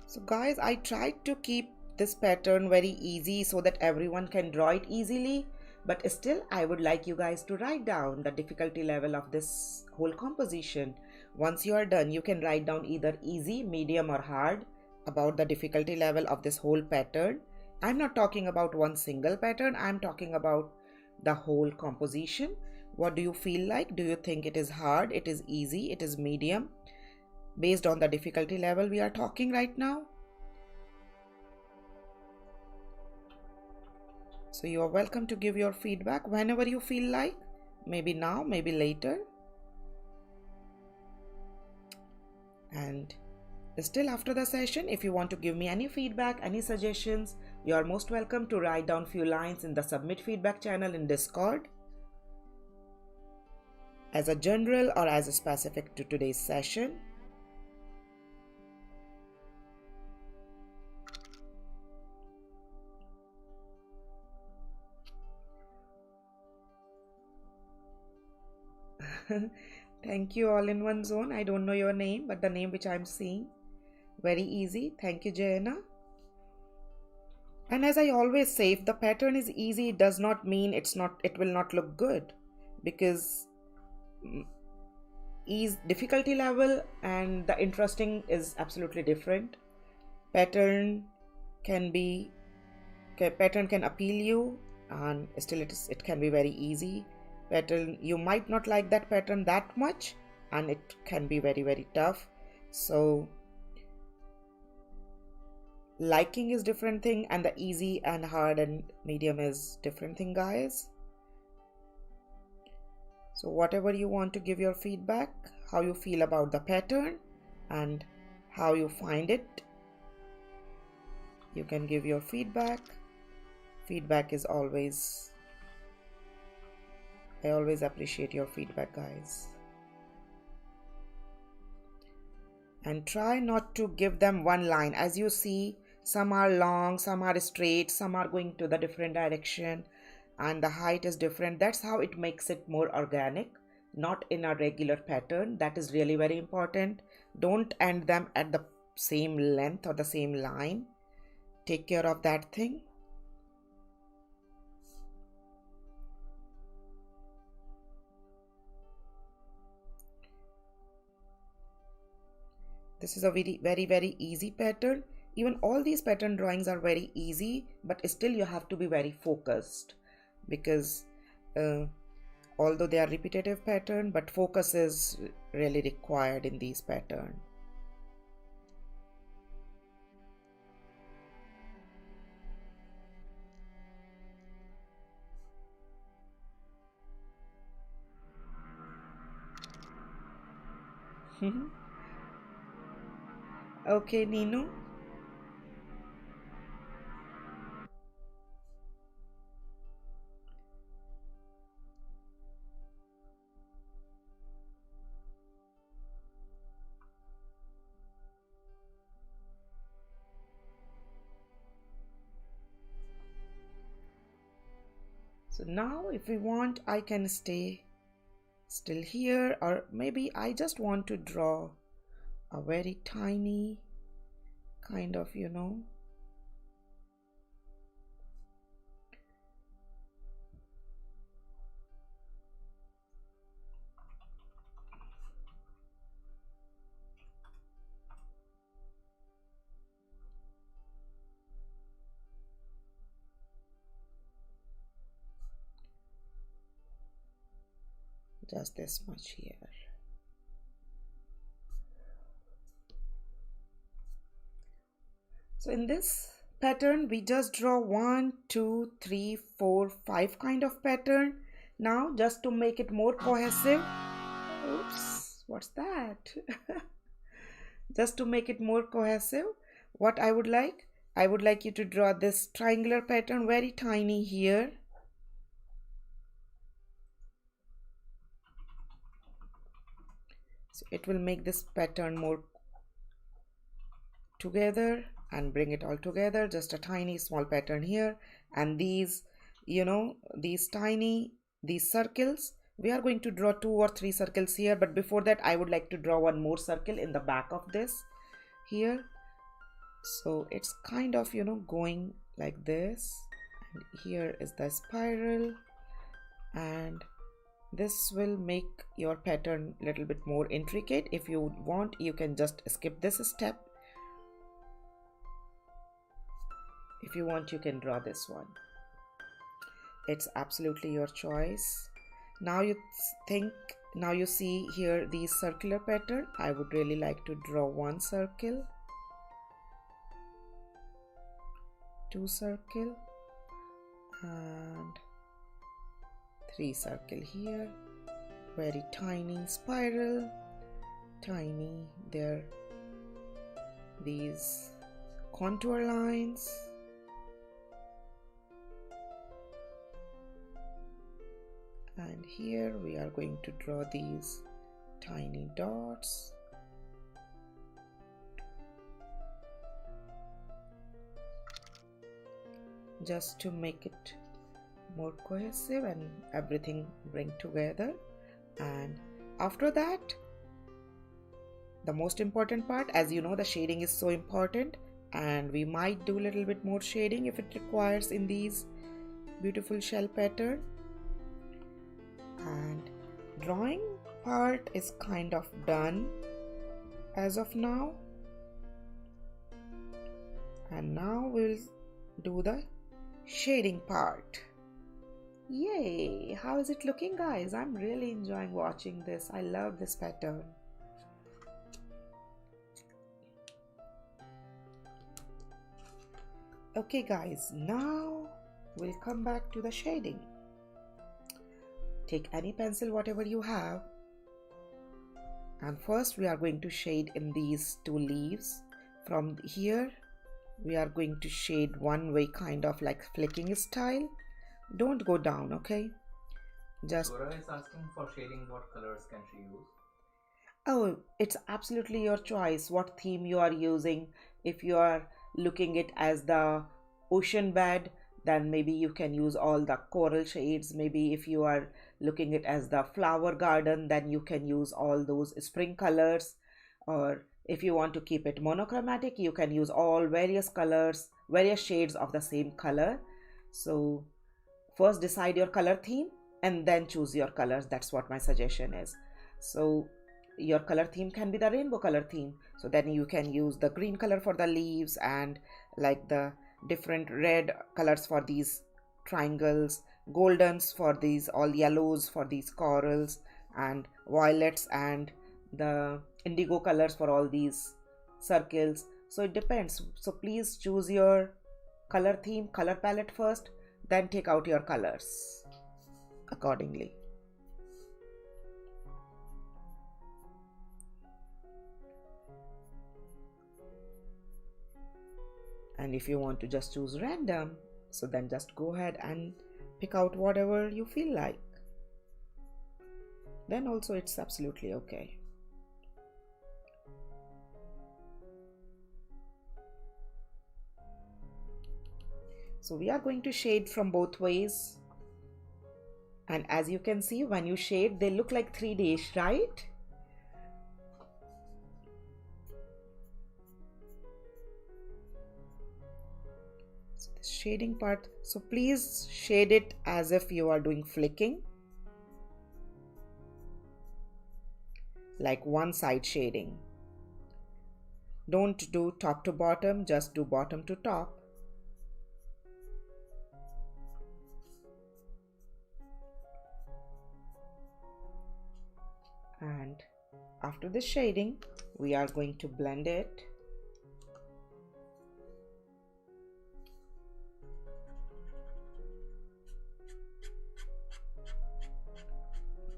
So guys, I tried to keep this pattern very easy so that everyone can draw it easily. But still, I would like you guys to write down the difficulty level of this whole composition. Once you are done, you can write down either easy, medium or hard about the difficulty level of this whole pattern. I'm not talking about one single pattern, I'm talking about the whole composition. What do you feel like? Do you think it is hard, it is easy, it is medium? Based on the difficulty level we are talking right now. So you are welcome to give your feedback whenever you feel like. Maybe now, maybe later. And still after the session, if you want to give me any feedback, any suggestions, you are most welcome to write down few lines in the submit feedback channel in Discord, as a general or as a specific to today's session. Thank you, all in one zone. I don't know your name, but the name which I'm seeing, very easy. Thank you, Jayana. And as I always say, if the pattern is easy, it does not mean it will not look good, because difficulty level and the interesting is absolutely different. Pattern can appeal you, and still it can be very easy. Pattern, you might not like that pattern that much, and it can be very, very tough. So liking is different thing, and the easy and hard and medium is different thing, guys. So whatever you want to give your feedback, how you feel about the pattern and how you find it, you can give your feedback. Feedback is always, I always appreciate your feedback, guys. And try not to give them one line. As you see, some are long, some are straight, some are going to the different direction, and the height is different. That's how it makes it more organic, not in a regular pattern. That is really very important. Don't end them at the same length or the same line. Take care of that thing. This is a very, very, very easy pattern. Even all these pattern drawings are very easy, but still you have to be very focused, because although they are repetitive pattern, but focus is really required in these pattern. Okay, Nino. So now if we want, I can stay still here, or maybe I just want to draw a very tiny kind of, just this much here. So in this pattern, we just draw 1, 2, 3, 4, 5 kind of pattern. Now, just to make it more cohesive, oops, what's that? Just to make it more cohesive, what I would like you to draw this triangular pattern very tiny here. So it will make this pattern more together and bring it all together. Just a tiny small pattern here, and these, these circles, we are going to draw 2 or 3 circles here, but before that I would like to draw one more circle in the back of this here. So it's kind of, going like this, and here is the spiral. This will make your pattern a little bit more intricate. If you want, you can just skip this step. If you want, you can draw this one. It's absolutely your choice. Now you see here the circular pattern. I would really like to draw one circle, two circle, and three circle here. Very tiny spiral, tiny there, these contour lines, and here we are going to draw these tiny dots. Just to make it more cohesive and everything bring together. And after that, the most important part, as you know, the shading is so important, and we might do a little bit more shading if it requires in these beautiful shell pattern. And drawing part is kind of done as of now, and now we'll do the shading part. Yay! How is it looking, guys? I'm really enjoying watching this. I love this pattern. Okay guys, now we'll come back to the shading. Take any pencil, whatever you have, and first we are going to shade in these two leaves. From here we are going to shade one way, kind of like flicking style. Don't go down, okay? Just Dora is asking for shading. What colors can she use? Oh, it's absolutely your choice what theme you are using. If you are looking it as the ocean bed, then maybe you can use all the coral shades. Maybe if you are looking it as the flower garden, then you can use all those spring colors. Or if you want to keep it monochromatic, you can use all various colors, various shades of the same color. So first decide your color theme and then choose your colors. That's what my suggestion is. So your color theme can be the rainbow color theme, so then you can use the green color for the leaves, and like the different red colors for these triangles, goldens for these, all yellows for these corals, and violets and the indigo colors for all these circles. So it depends. So please choose your color theme, color palette first, then take out your colors accordingly. And if you want to just choose random, so then just go ahead and pick out whatever you feel like. Then also it's absolutely okay. So we are going to shade from both ways. And as you can see, when you shade, they look like 3D-ish, right? Shading part, so please shade it as if you are doing flicking, like one side shading. Don't do top to bottom, just do bottom to top. And after the shading, we are going to blend it.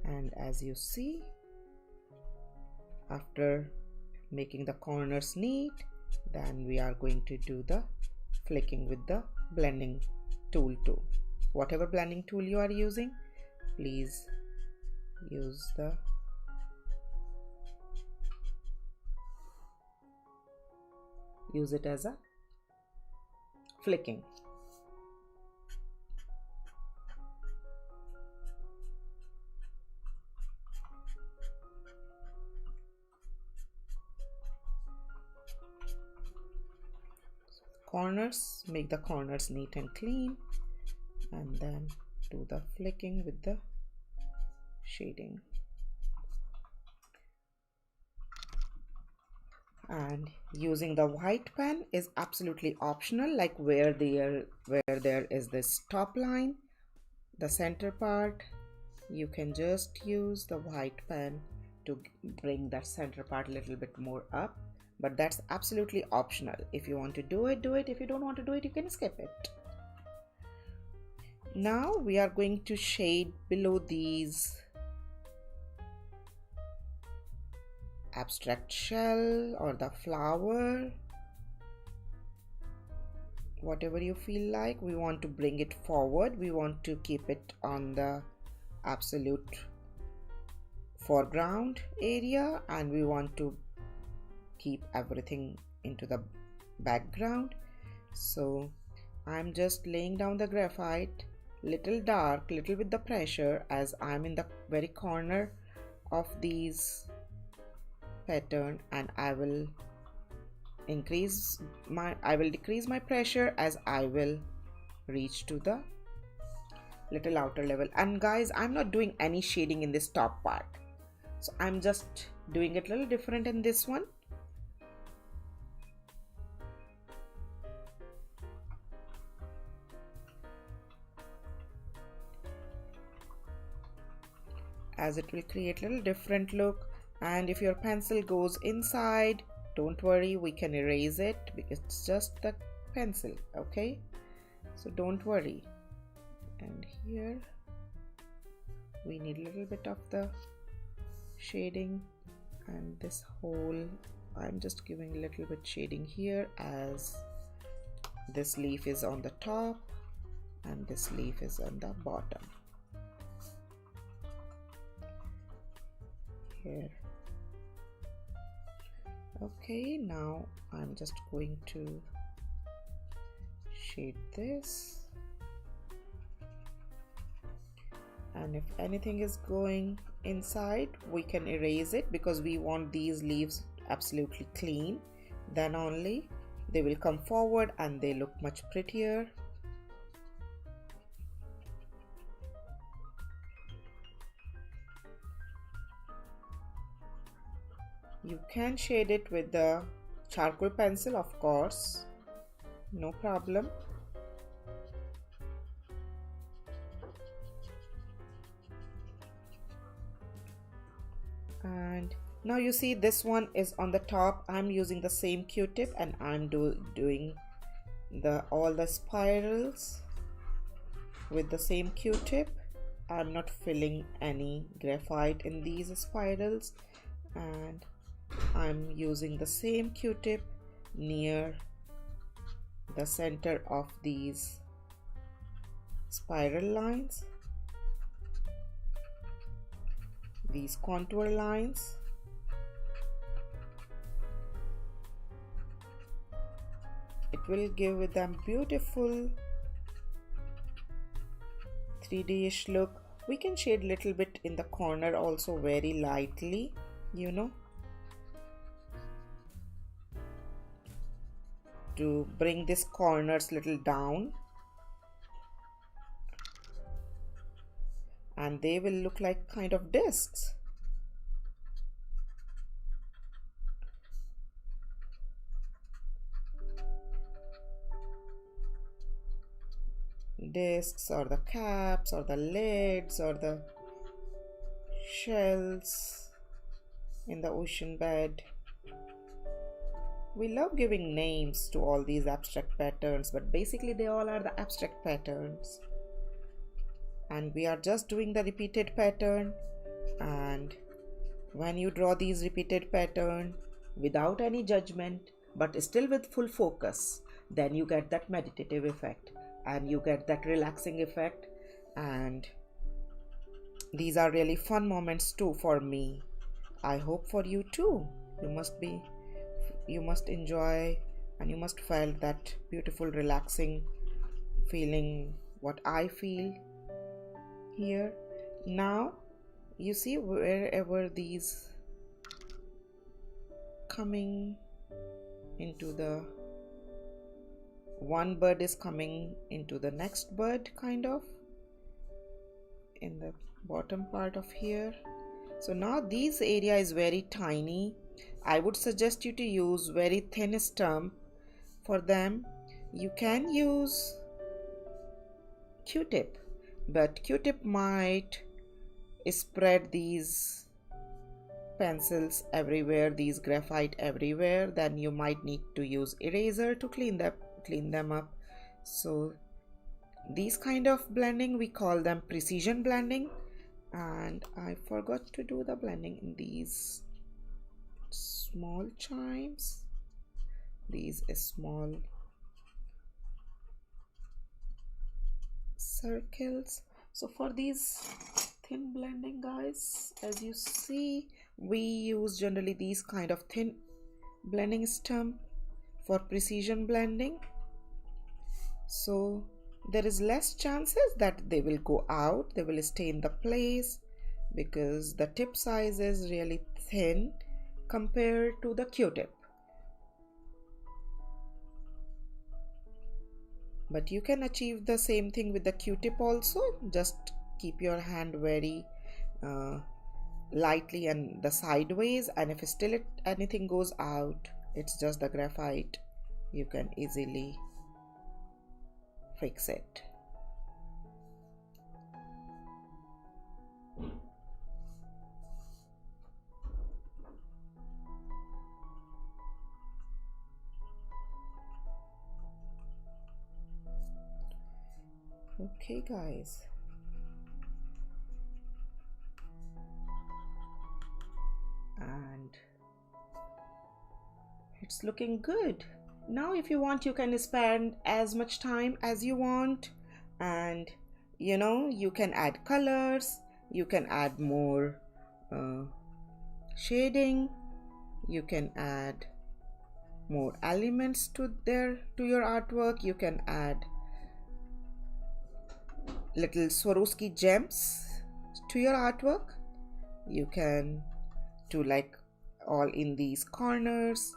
And as you see, after making the corners neat, then we are going to do the flicking with the blending tool too. Whatever blending tool you are using, please use it as a flicking. Corners, make the corners neat and clean, and then do the flicking with the shading. And using the white pen is absolutely optional, like where there is this top line, the center part, you can just use the white pen to bring that center part a little bit more up, but that's absolutely optional. If you want to do it, do it. If you don't want to do it, you can skip it. Now we are going to shade below these abstract shell or the flower, whatever you feel like. We want to bring it forward. We want to keep it on the absolute foreground area, and we want to keep everything into the background. So I'm just laying down the graphite, little dark, little with the pressure, as I'm in the very corner of these pattern, and I will decrease my pressure as I will reach to the little outer level. And guys, I'm not doing any shading in this top part, so I'm just doing it a little different in this one. As it will create a little different look. And if your pencil goes inside, don't worry, we can erase it because it's just the pencil, okay? So don't worry. And here we need a little bit of the shading, and this whole, I'm just giving a little bit shading here, as this leaf is on the top and this leaf is on the bottom here. Okay, now I'm just going to shade this, and if anything is going inside, we can erase it because we want these leaves absolutely clean. Then only they will come forward and they look much prettier. You can shade it with the charcoal pencil, of course, no problem. And now you see this one is on the top. I'm using the same Q-tip and I'm doing all the spirals with the same Q-tip. I'm not filling any graphite in these spirals, and I'm using the same Q-tip near the center of these spiral lines, these contour lines. It will give them beautiful 3D-ish look. We can shade little bit in the corner also, very lightly, you know, to bring this corners little down, and they will look like kind of discs. Discs, or the caps, or the lids, or the shells in the ocean bed. We love giving names to all these abstract patterns, but basically they all are the abstract patterns. And we are just doing the repeated pattern, and when you draw these repeated pattern without any judgment but still with full focus, then you get that meditative effect and you get that relaxing effect. And these are really fun moments too for me. I hope for you too. You must enjoy, and you must feel that beautiful relaxing feeling what I feel here. Now you see, wherever these coming into the one bud is coming into the next bud, kind of in the bottom part of here. So now this area is very tiny. I would suggest you to use very thin stump for them. You can use Q-tip, but Q-tip might spread these pencils everywhere, these graphite everywhere. Then you might need to use eraser to clean them up. So these kind of blending, we call them precision blending, and I forgot to do the blending in these small chimes, these small circles. So for these thin blending, guys, as you see, we use generally these kind of thin blending stump for precision blending. So there is less chances that they will go out, they will stay in the place, because the tip size is really thin compared to the Q-tip. But you can achieve the same thing with the Q-tip also. Just keep your hand very lightly and the sideways, and if still anything goes out, it's just the graphite, you can easily fix it. Okay, guys. And it's looking good. Now if you want, you can spend as much time as you want, and you can add colors, you can add more shading, you can add more elements to your artwork. You can add little Swarovski gems to your artwork. You can do like all in these corners,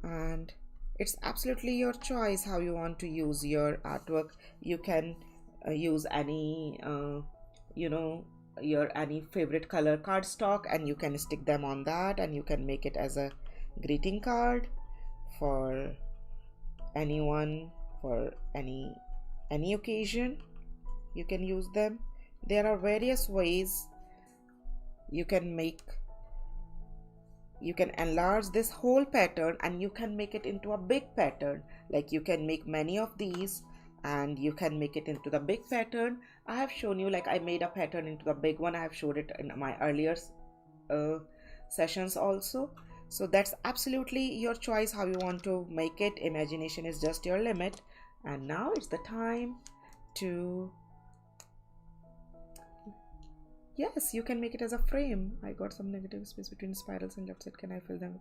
and it's absolutely your choice how you want to use your artwork. You can use any your any favorite color cardstock, and you can stick them on that, and you can make it as a greeting card for anyone, for any occasion. You can use them. There are various ways you can enlarge this whole pattern, and you can make it into a big pattern. Like you can make many of these and you can make it into the big pattern. I have shown you, like I made a pattern into the big one. I have showed it in my earlier sessions also. So that's absolutely your choice how you want to make it. Imagination is just your limit. And now it's the time to, yes, you can make it as a frame. I got some negative space between spirals and left side. Can I fill them?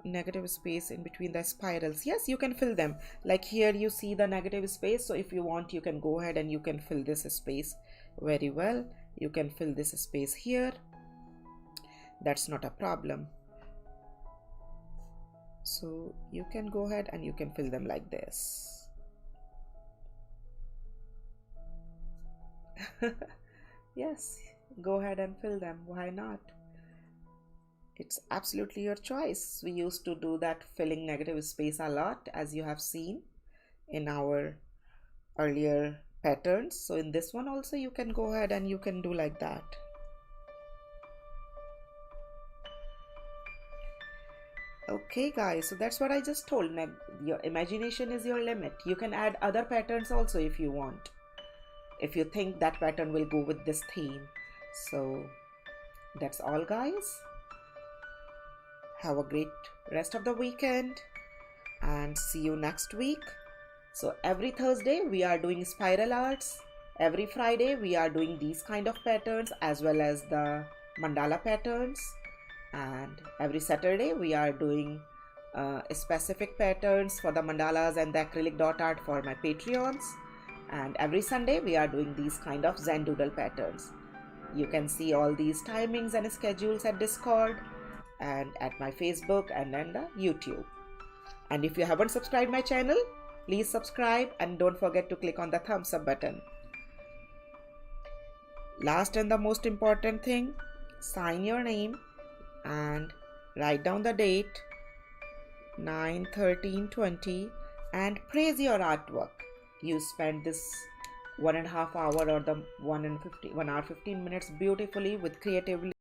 Negative space in between the spirals. Yes, you can fill them. Like here you see the negative space. So if you want, you can go ahead and you can fill this space very well. You can fill this space here. That's not a problem. So you can go ahead and you can fill them like this. Yes, go ahead and fill them. Why not? It's absolutely your choice. We used to do that filling negative space a lot, as you have seen in our earlier patterns. So in this one also you can go ahead and you can do like that. Okay guys, so that's what I just told. Your imagination is your limit. You can add other patterns also if you want, if you think that pattern will go with this theme. So that's all guys. Have a great rest of the weekend and see you next week. So every Thursday we are doing spiral arts. Every Friday we are doing these kind of patterns as well as the mandala patterns. And every Saturday we are doing specific patterns for the mandalas and the acrylic dot art for my Patreons. And every Sunday we are doing these kind of Zen Doodle patterns. You can see all these timings and schedules at Discord and at my Facebook and then the YouTube. And if you haven't subscribed my channel, please subscribe and don't forget to click on the thumbs up button. Last and the most important thing, sign your name and write down the date 9/13/20 and praise your artwork. You spent this 1.5 hour or the 1 hour 15 minutes beautifully with creatively